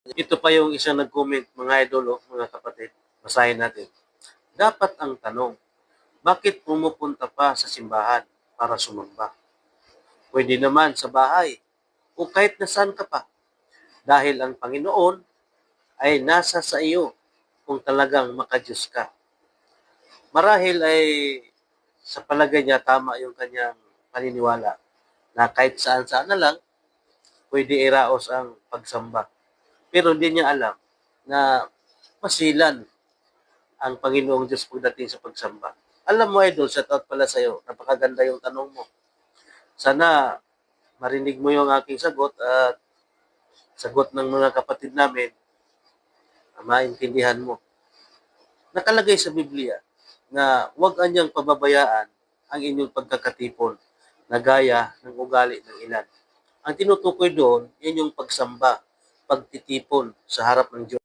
Ito pa yung isang nag-comment, mga idol, mga kapatid. Basahin natin. Dapat ang tanong, bakit pumupunta pa sa simbahan para sumamba? Pwede naman sa bahay o kahit nasaan ka pa. Dahil ang Panginoon ay nasa sa iyo kung talagang makadiyos ka. Marahil ay sa palagay niya tama yung kanyang paniniwala na kahit saan-saan na lang, pwede iraos ang pagsamba. Pero hindi niya alam na masilan ang Panginoong Diyos pagdating sa pagsamba. Alam mo, idol, shout out pala sa'yo. Napakaganda yung tanong mo. Sana marinig mo yung aking sagot at sagot ng mga kapatid namin, maintindihan mo. Nakalagay sa Biblia na huwag anyang pababayaan ang inyong pagkakatipon na gaya ng ugali ng ilan. Ang tinutukoy doon, yan yung pagsamba, pagtitipon sa harap ng Diyos.